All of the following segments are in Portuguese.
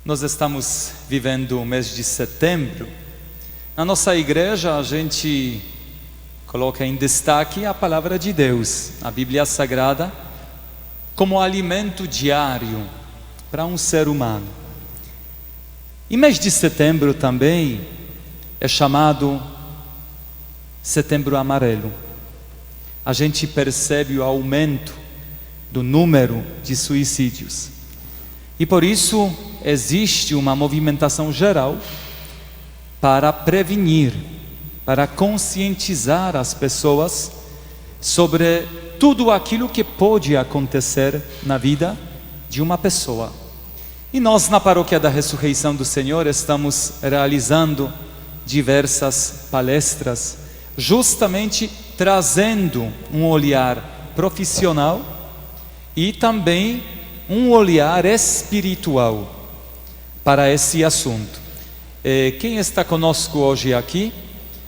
Nós estamos vivendo o mês de setembro. Na nossa igreja a gente coloca em destaque a palavra de Deus, a Bíblia Sagrada, como alimento diário para um ser humano. E mês de setembro também é chamado Setembro Amarelo. A gente percebe o aumento do número de suicídios. E por isso existe uma movimentação geral para prevenir, para conscientizar as pessoas sobre tudo aquilo que pode acontecer na vida de uma pessoa. E nós, na Paróquia da Ressurreição do Senhor, estamos realizando diversas palestras, justamente trazendo um olhar profissional e também um olhar espiritual para esse assunto. Quem está conosco hoje aqui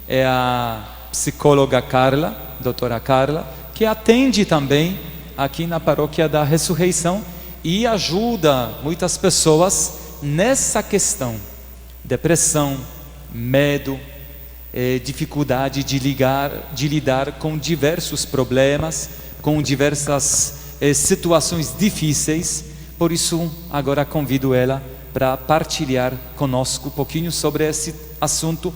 é a psicóloga Carla, doutora Carla, que atende também aqui na Paróquia da Ressurreição e ajuda muitas pessoas nessa questão: depressão, medo, dificuldade de lidar com diversos problemas, com diversas situações difíceis. Por isso, agora convido ela para partilhar conosco um pouquinho sobre esse assunto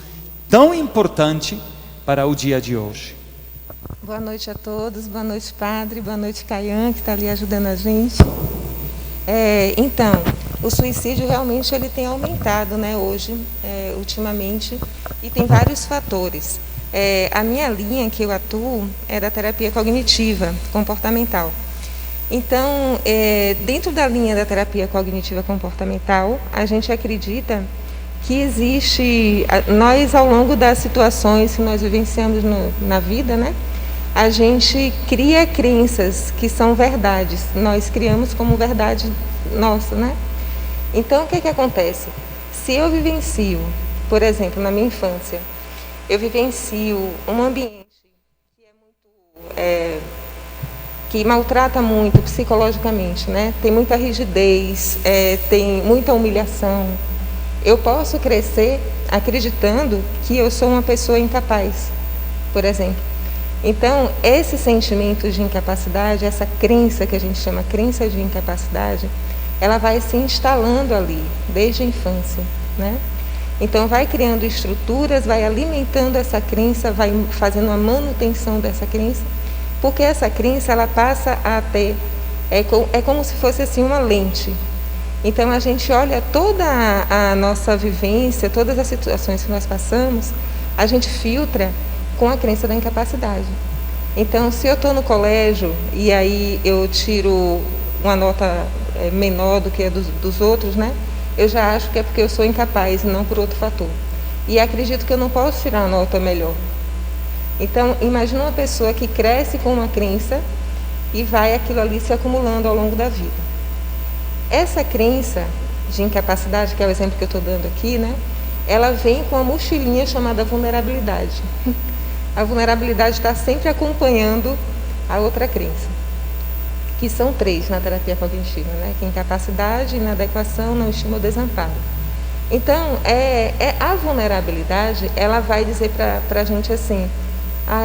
tão importante para o dia de hoje. Boa noite a todos, boa noite, padre, boa noite, Caian, que está ali ajudando a gente. Então, o suicídio realmente ele tem aumentado, né, hoje, ultimamente, e tem vários fatores. A minha linha que eu atuo é da terapia cognitiva comportamental. Então, dentro da linha da terapia cognitiva comportamental, a gente acredita que existe, nós ao longo das situações que nós vivenciamos na vida, né, a gente cria crenças que são verdades, nós criamos como verdade nossa, né? Então, o que acontece? Se eu vivencio, por exemplo, na minha infância, eu vivencio um ambiente que é muito... que maltrata muito psicologicamente, né? Tem muita rigidez, tem muita humilhação. Eu posso crescer acreditando que eu sou uma pessoa incapaz, por exemplo. Então, esse sentimento de incapacidade, essa crença que a gente chama crença de incapacidade, ela vai se instalando ali, desde a infância, né? Então, vai criando estruturas, vai alimentando essa crença, vai fazendo uma manutenção dessa crença, porque essa crença ela passa a ter, é como se fosse assim uma lente. Então a gente olha toda a nossa vivência, todas as situações que nós passamos, a gente filtra com a crença da incapacidade. Então, se eu estou no colégio e aí eu tiro uma nota menor do que a dos outros, né, eu já acho que é porque eu sou incapaz e não por outro fator. E acredito que eu não posso tirar uma nota melhor. Então, imagina uma pessoa que cresce com uma crença e vai aquilo ali se acumulando ao longo da vida. Essa crença de incapacidade, que é o exemplo que eu estou dando aqui, né, ela vem com uma mochilinha chamada vulnerabilidade. A vulnerabilidade está sempre acompanhando a outra crença, que são 3 na terapia cognitiva, né, que é incapacidade, inadequação, não estima ou desamparo. Então, a vulnerabilidade, ela vai dizer para a gente assim: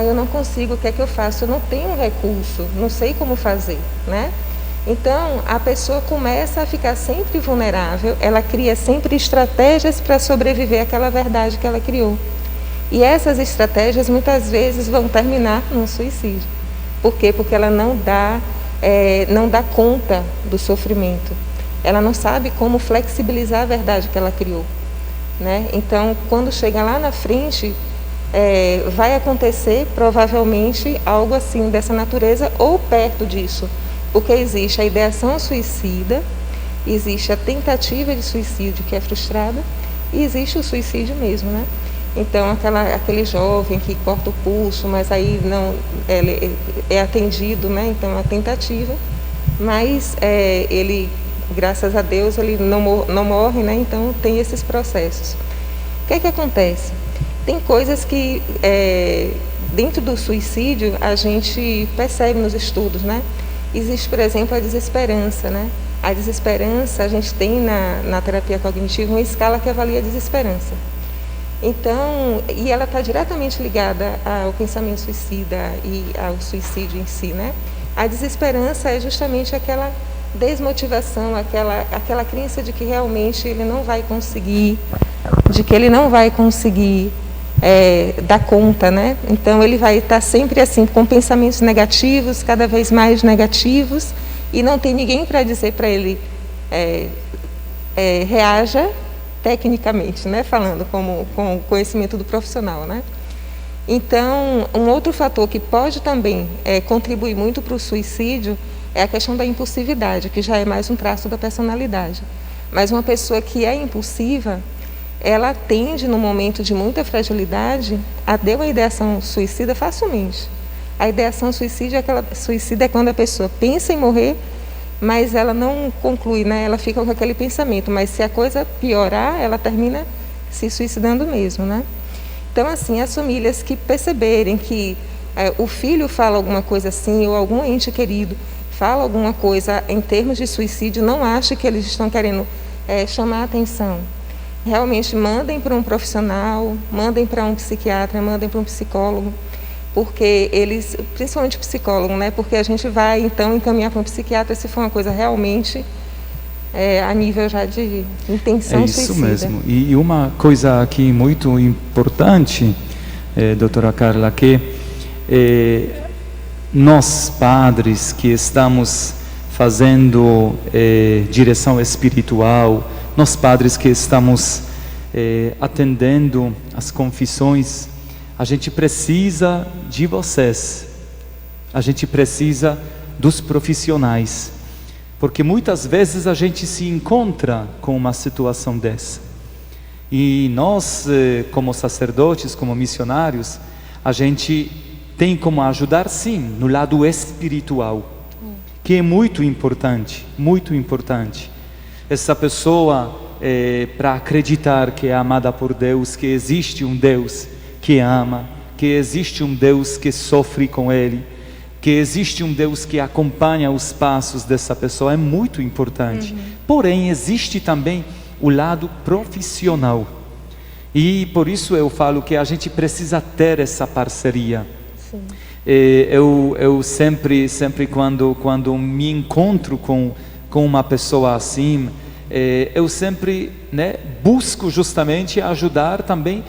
eu não consigo, o que é que eu faço? Eu não tenho recurso, não sei como fazer, né? Então, a pessoa começa a ficar sempre vulnerável, ela cria sempre estratégias para sobreviver àquela verdade que ela criou. E essas estratégias, muitas vezes, vão terminar num suicídio. Por quê? Porque ela não dá conta do sofrimento. Ela não sabe como flexibilizar a verdade que ela criou, né? Então, quando chega lá na frente... vai acontecer provavelmente algo assim dessa natureza ou perto disso, porque existe a ideação suicida, existe a tentativa de suicídio que é frustrada e existe o suicídio mesmo, né? Então aquele jovem que corta o pulso, mas aí não é atendido, né? Então é uma tentativa, mas ele, graças a Deus, ele não morre, né? Então tem esses processos. O que acontece? Tem coisas que, dentro do suicídio, a gente percebe nos estudos, né? Existe, por exemplo, a desesperança, né? A desesperança, a gente tem na terapia cognitiva uma escala que avalia a desesperança. Então, e ela está diretamente ligada ao pensamento suicida e ao suicídio em si, né? A desesperança é justamente aquela desmotivação, aquela crença de que realmente ele não vai conseguir, dar conta, né? Então ele vai estar sempre assim, com pensamentos negativos, cada vez mais negativos, e não tem ninguém para dizer para ele reaja tecnicamente, né? Falando com conhecimento do profissional, né? Então, um outro fator que pode também contribuir muito para o suicídio é a questão da impulsividade, que já é mais um traço da personalidade. Mas uma pessoa que é impulsiva, ela tende, no momento de muita fragilidade, a ter uma ideação suicida facilmente. A ideação suicida é quando a pessoa pensa em morrer, mas ela não conclui, né? Ela fica com aquele pensamento. Mas se a coisa piorar, ela termina se suicidando mesmo, né? Então, assim, as famílias que perceberem que o filho fala alguma coisa assim, ou algum ente querido fala alguma coisa em termos de suicídio, não ache que eles estão querendo chamar a atenção. Realmente mandem para um profissional, mandem para um psiquiatra, mandem para um psicólogo, porque eles, principalmente psicólogo, né? Porque a gente vai então encaminhar para um psiquiatra se for uma coisa realmente a nível já de intenção suicida. É isso mesmo. E uma coisa aqui muito importante, doutora Carla, que nós padres que estamos fazendo direção espiritual, nós padres que estamos atendendo as confissões, a gente precisa de vocês, a gente precisa dos profissionais, porque muitas vezes a gente se encontra com uma situação dessa, e nós como sacerdotes, como missionários, a gente tem como ajudar sim, no lado espiritual, que é muito importante, muito importante. Essa pessoa, para acreditar que é amada por Deus, que existe um Deus que ama, que existe um Deus que sofre com ele, que existe um Deus que acompanha os passos dessa pessoa, é muito importante. Porém, existe também o lado profissional. E por isso eu falo que a gente precisa ter essa parceria. Sim. Eu sempre quando me encontro com uma pessoa assim, eu sempre, né, busco justamente ajudar também,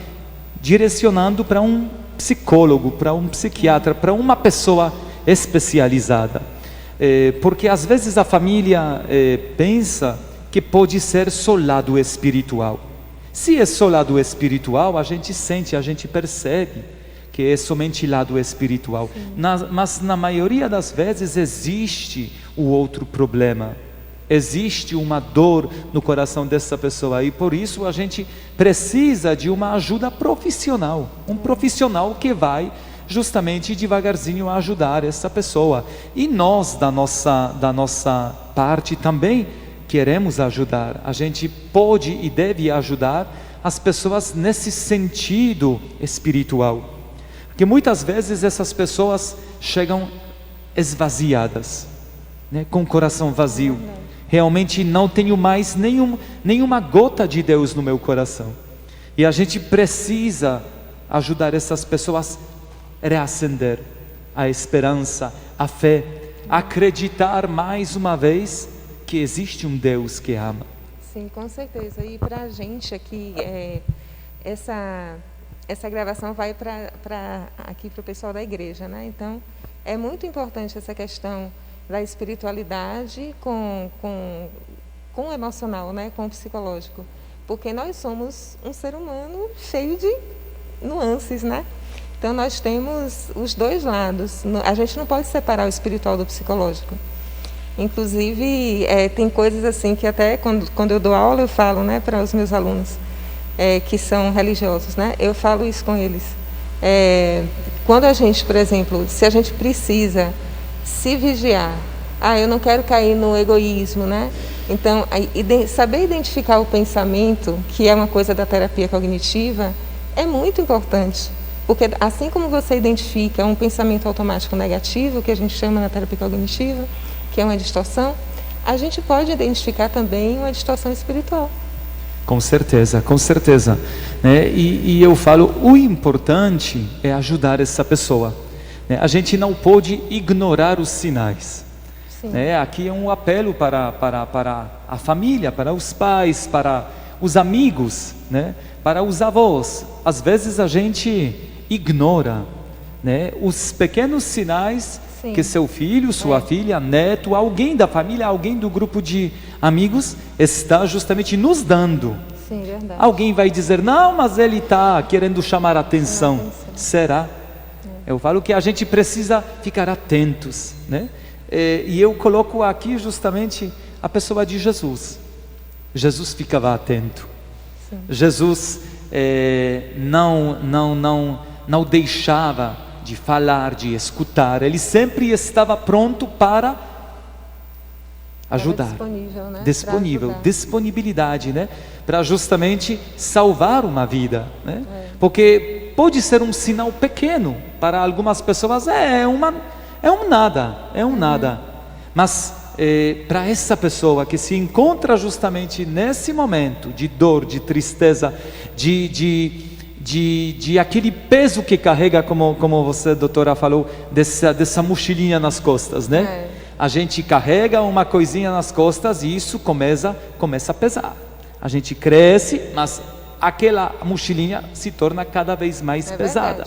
direcionando para um psicólogo, para um psiquiatra, para uma pessoa especializada. Porque às vezes a família pensa que pode ser só lado espiritual. Se é só lado espiritual, a gente sente, a gente percebe que é somente lado espiritual. Mas na maioria das vezes existe o outro problema. Existe uma dor no coração dessa pessoa, e por isso a gente precisa de uma ajuda profissional, um profissional que vai justamente devagarzinho ajudar essa pessoa. E nós da nossa parte também queremos ajudar. A gente pode e deve ajudar as pessoas nesse sentido espiritual, porque muitas vezes essas pessoas chegam esvaziadas, né, com o coração vazio. Realmente não tenho mais nenhuma gota de Deus no meu coração. E a gente precisa ajudar essas pessoas a reacender a esperança, a fé, a acreditar mais uma vez que existe um Deus que ama. Sim, com certeza. E para a gente aqui, essa gravação vai aqui para o pessoal da igreja, né? Então, é muito importante essa questão da espiritualidade com o emocional, né, com o psicológico, porque nós somos um ser humano cheio de nuances, né? Então nós temos os dois lados. A gente não pode separar o espiritual do psicológico. Inclusive tem coisas assim que até quando eu dou aula eu falo, né, para os meus alunos que são religiosos, né? Eu falo isso com eles. Quando a gente, por exemplo, se a gente precisa se vigiar, eu não quero cair no egoísmo, né? Então, saber identificar o pensamento, que é uma coisa da terapia cognitiva, é muito importante, porque assim como você identifica um pensamento automático negativo, que a gente chama na terapia cognitiva, que é uma distorção, a gente pode identificar também uma distorção espiritual. Com certeza, com certeza. Né? E eu falo, o importante é ajudar essa pessoa. Né? A gente não pode ignorar os sinais. Né? Aqui é um apelo para a família, para os pais, para os amigos, né? Para os avós. Às vezes a gente ignora, né? Os pequenos sinais que seu filho, sua filha, neto, alguém da família, alguém do grupo de amigos está justamente nos dando. Sim, verdade. Alguém vai dizer, não, mas ele está querendo chamar a atenção. Será? Eu falo que a gente precisa ficar atentos, né? E eu coloco aqui justamente a pessoa de Jesus. Jesus ficava atento. Sim. Jesus não deixava de falar, de escutar. Ele sempre estava pronto para ajudar. Disponível, né? Disponível, disponibilidade, né? Para justamente salvar uma vida, né? Porque pode ser um sinal pequeno para algumas pessoas, é um nada. Mas para essa pessoa que se encontra justamente nesse momento de dor, de tristeza, de aquele peso que carrega, como você, doutora, falou, dessa mochilinha nas costas, né? A gente carrega uma coisinha nas costas e isso começa a pesar. A gente cresce, mas aquela mochilinha se torna cada vez mais pesada.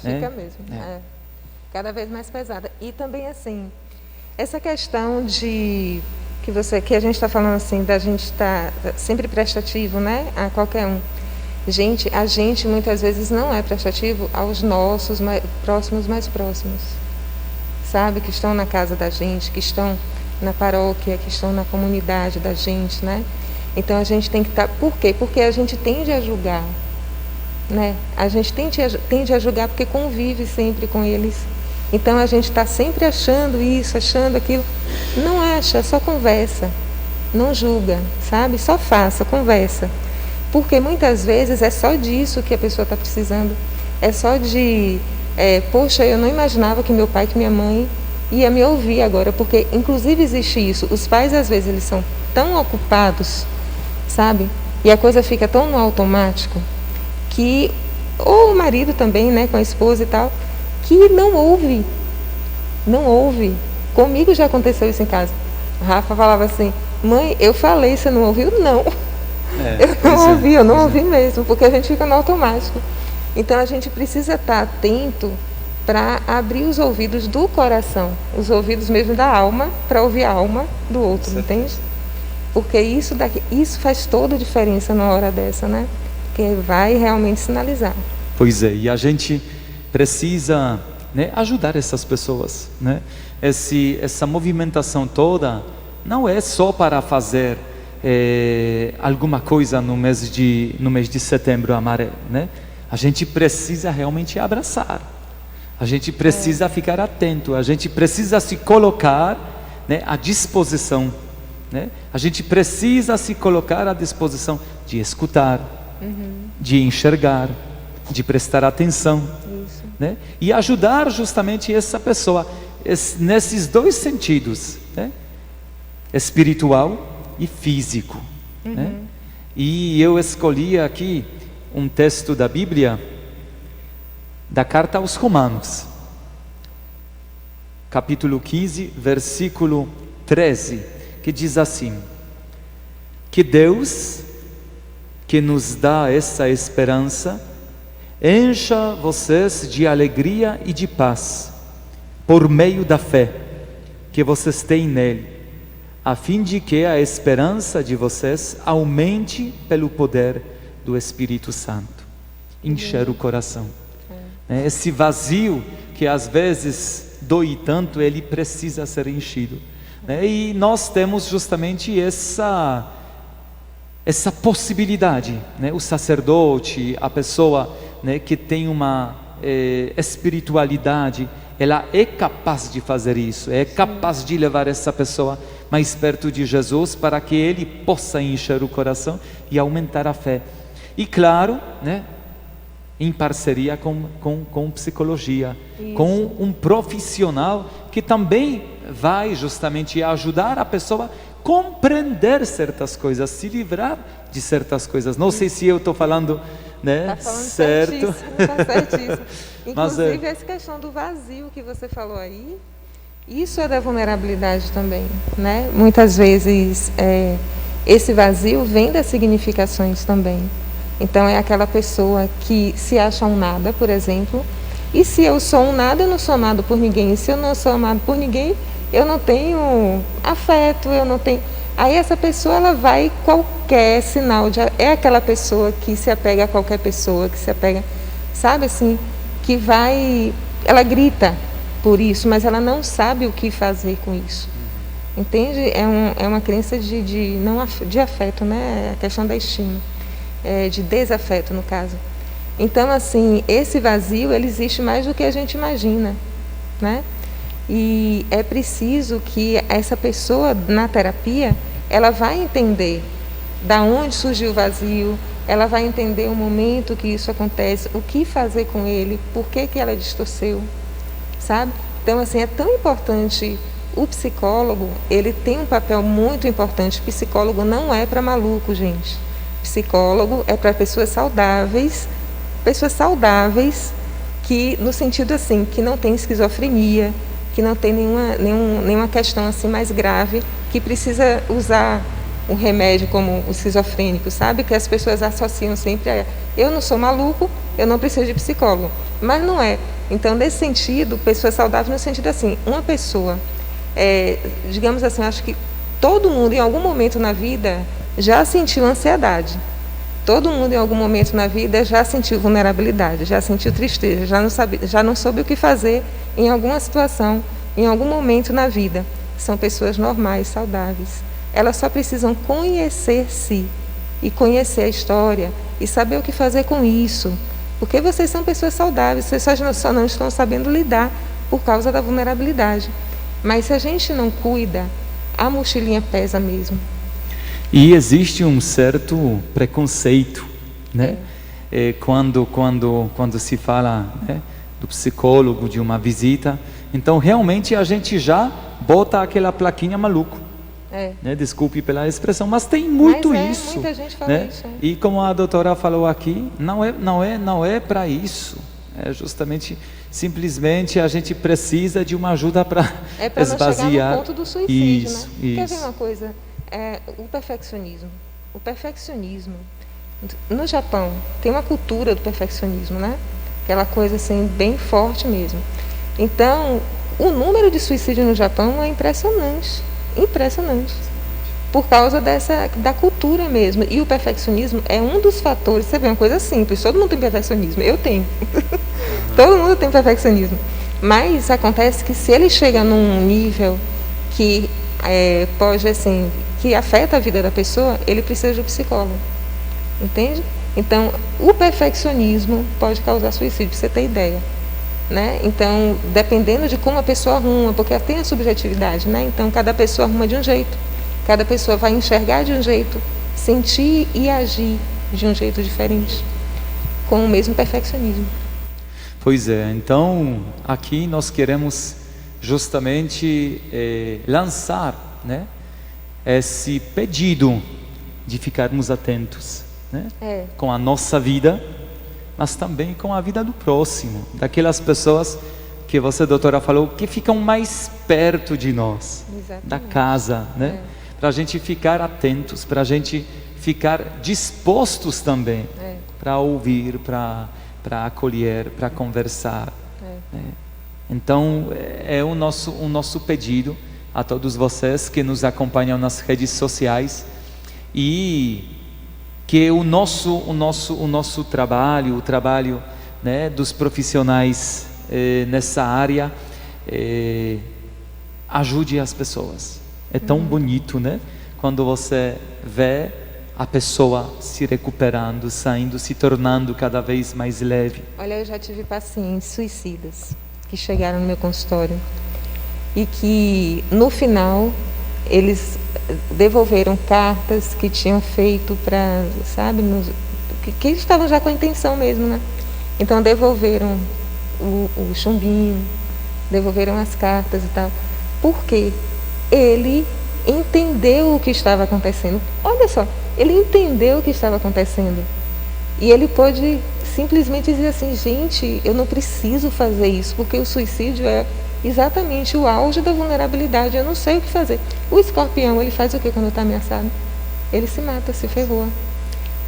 Fica mesmo. Cada vez mais pesada. E também assim, essa questão que a gente está falando assim, da gente estar sempre prestativo, né, a qualquer um. A gente muitas vezes não é prestativo aos nossos mais próximos, sabe, que estão na casa da gente, que estão na paróquia, que estão na comunidade da gente, né? Então a gente tem que estar. Por quê? Porque a gente tende a julgar, né? A gente tende a julgar porque convive sempre com eles. Então a gente está sempre achando isso, achando aquilo. Não acha, só conversa. Não julga, sabe? Só faça, conversa. Porque muitas vezes é só disso que a pessoa está precisando. É só poxa, eu não imaginava que meu pai, que minha mãe ia me ouvir agora. Porque inclusive existe isso. Os pais às vezes eles são tão ocupados, sabe? E a coisa fica tão no automático que, ou o marido também, né, com a esposa e tal, que não ouve. Comigo já aconteceu isso em casa. Rafa falava assim, mãe, eu falei, você não ouviu? Não. Eu não ouvi mesmo, porque a gente fica no automático. Então a gente precisa estar atento para abrir os ouvidos do coração, os ouvidos mesmo da alma, para ouvir a alma do outro, entende? Porque isso faz toda a diferença numa hora dessa, né? Porque vai realmente sinalizar. Pois é, e a gente precisa, né, ajudar essas pessoas, né? Essa movimentação toda não é só para fazer alguma coisa no mês de setembro amarelo, né? A gente precisa realmente abraçar, a gente precisa ficar atento, a gente precisa se colocar, né, à disposição, né? A gente precisa se colocar à disposição de escutar, de enxergar, de prestar atenção, né? E ajudar justamente essa pessoa nesses dois sentidos, né? Espiritual e físico, né? E eu escolhi aqui um texto da Bíblia, da carta aos Romanos, capítulo 15, versículo 13, que diz assim: que Deus, que nos dá essa esperança, encha vocês de alegria e de paz, por meio da fé que vocês têm nele, a fim de que a esperança de vocês aumente pelo poder do Espírito Santo. Encher o coração. Esse vazio que às vezes dói tanto, ele precisa ser enchido. E nós temos justamente essa possibilidade, né? O sacerdote, a pessoa, né, que tem uma espiritualidade, ela é capaz de fazer isso, é capaz de levar essa pessoa mais perto de Jesus, para que ele possa encher o coração e aumentar a fé. E claro, né, em parceria com psicologia, com um profissional que também vai justamente ajudar a pessoa compreender certas coisas, se livrar de certas coisas. Não sei se eu estou falando, né, Tá falando certo. certíssimo, tá certíssimo. Mas, Inclusive, essa questão do vazio que você falou aí, isso é da vulnerabilidade também, né? Muitas vezes, esse vazio vem das significações também. Então, é aquela pessoa que se acha um nada, por exemplo, e se eu sou um nada, eu não sou amado por ninguém. E se eu não sou amado por ninguém, eu não tenho afeto, eu não tenho... Aí essa pessoa, ela vai, qualquer sinal de... É aquela pessoa que se apega a qualquer pessoa, que se apega, sabe assim, que vai... Ela grita por isso, mas ela não sabe o que fazer com isso. Entende? É uma crença de afeto, né? A questão da estima, de desafeto, no caso. Então, assim, esse vazio, ele existe mais do que a gente imagina, né? E é preciso que essa pessoa, na terapia, ela vai entender da onde surgiu o vazio, ela vai entender o momento que isso acontece, o que fazer com ele, por que ela distorceu, sabe? Então, assim, é tão importante. O psicólogo, ele tem um papel muito importante. Psicólogo não é para maluco, gente. Psicólogo é para pessoas saudáveis que, no sentido assim, que não tem esquizofrenia, que não tem nenhuma questão assim mais grave, que precisa usar um remédio como o esquizofrênico, sabe? Que as pessoas associam sempre a eu não sou maluco, eu não preciso de psicólogo. Mas não é. Então, nesse sentido, pessoa saudável no sentido assim, uma pessoa, digamos assim, acho que todo mundo em algum momento na vida já sentiu ansiedade. Todo mundo em algum momento na vida já sentiu vulnerabilidade, já sentiu tristeza, já não soube o que fazer em alguma situação, em algum momento na vida. São pessoas normais, saudáveis. Elas só precisam conhecer-se e conhecer a história e saber o que fazer com isso. Porque vocês são pessoas saudáveis, vocês só não estão sabendo lidar por causa da vulnerabilidade. Mas se a gente não cuida, a mochilinha pesa mesmo. E existe um certo preconceito, né? Quando se fala, né, do psicólogo, de uma visita, então realmente a gente já bota aquela plaquinha maluco. Né? Desculpe pela expressão, mas tem muito isso. Muita gente fala, né? isso. E como a doutora falou aqui, não é para isso. É justamente, simplesmente a gente precisa de uma ajuda para esvaziar. Não chegar no ponto do suicídio, isso, né? isso. Quer ver uma coisa? O perfeccionismo. No Japão tem uma cultura do perfeccionismo, né? Aquela coisa assim bem forte mesmo. Então, o número de suicídio no Japão é impressionante. Por causa da cultura mesmo. E o perfeccionismo é um dos fatores. Você vê uma coisa simples, todo mundo tem perfeccionismo, eu tenho. Todo mundo tem perfeccionismo. Mas acontece que se ele chega num nível que pode, assim, que afeta a vida da pessoa, ele precisa de um psicólogo. Entende? Então, o perfeccionismo pode causar suicídio, para você ter ideia. Né? Então, dependendo de como a pessoa arruma, porque tem a subjetividade, né? Então, cada pessoa arruma de um jeito, cada pessoa vai enxergar de um jeito, sentir e agir de um jeito diferente, com o mesmo perfeccionismo. Pois é, então aqui nós queremos justamente lançar, né, esse pedido de ficarmos atentos, né, com a nossa vida, mas também com a vida do próximo, daquelas pessoas que você, doutora, falou, que ficam mais perto de nós. Exatamente. Da casa, né? Para a gente ficar atentos, para a gente ficar dispostos também, para ouvir, para acolher, para conversar. Né? Então, é o nosso pedido a todos vocês que nos acompanham nas redes sociais, e que o nosso trabalho, o trabalho, né, dos profissionais nessa área, ajude as pessoas. É tão bonito, né? Quando você vê a pessoa se recuperando, saindo, se tornando cada vez mais leve. Olha, eu já tive pacientes suicidas que chegaram no meu consultório e que, no final, eles devolveram cartas que tinham feito para, sabe, que estavam já com a intenção mesmo, né? Então devolveram o chumbinho, devolveram as cartas e tal, porque ele entendeu o que estava acontecendo. Olha só, ele entendeu o que estava acontecendo. E ele pôde simplesmente dizer assim, gente, eu não preciso fazer isso, porque o suicídio é exatamente o auge da vulnerabilidade, eu não sei o que fazer. O escorpião, ele faz o que quando está ameaçado? Ele se mata, se ferrou.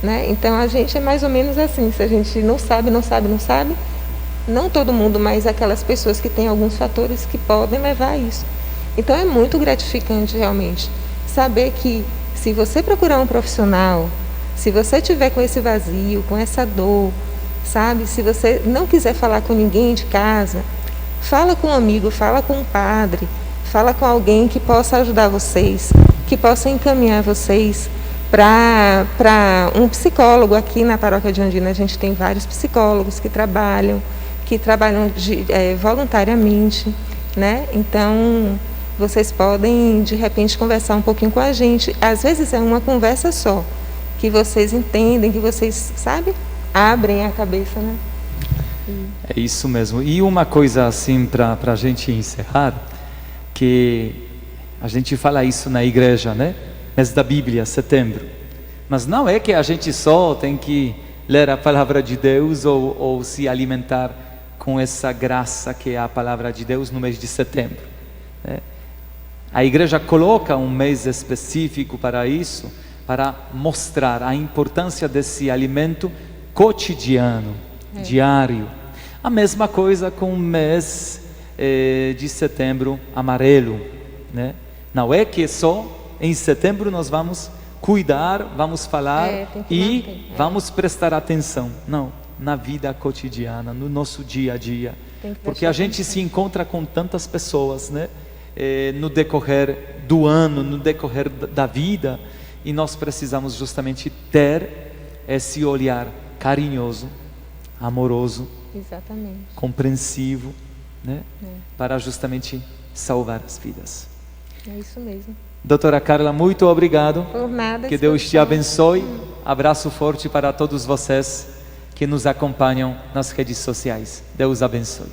Né? Então a gente é mais ou menos assim, se a gente não sabe, não todo mundo, mas aquelas pessoas que têm alguns fatores que podem levar a isso. Então é muito gratificante realmente saber que se você procurar um profissional, se você tiver com esse vazio, com essa dor, sabe? Se você não quiser falar com ninguém de casa, fala com um amigo, fala com um padre, fala com alguém que possa ajudar vocês, que possa encaminhar vocês para um psicólogo. Aqui na Paróquia de Ondina a gente tem vários psicólogos que trabalham voluntariamente, né? Então vocês podem de repente conversar um pouquinho com a gente. Às vezes é uma conversa só, que vocês entendem, que vocês, sabe, abrem a cabeça, né? É isso mesmo. E uma coisa assim para a gente encerrar, que a gente fala isso na igreja, né? Mês da Bíblia, setembro. Mas não é que a gente só tem que ler a palavra de Deus ou se alimentar com essa graça que é a palavra de Deus no mês de setembro, né? A igreja coloca um mês específico para isso, para mostrar a importância desse alimento cotidiano, diário. A mesma coisa com o mês de setembro amarelo, né? Não é que só em setembro nós vamos cuidar, vamos falar e vamos prestar atenção. Não, na vida cotidiana, no nosso dia a dia. Porque a gente se encontra com tantas pessoas, né? No decorrer do ano, no decorrer da vida, e nós precisamos justamente ter esse olhar carinhoso, amoroso, exatamente, compreensivo, né? Para justamente salvar as vidas. É isso mesmo. Doutora Carla, muito obrigado. Por nada. Que Deus te abençoe. Abraço forte para todos vocês que nos acompanham nas redes sociais. Deus abençoe.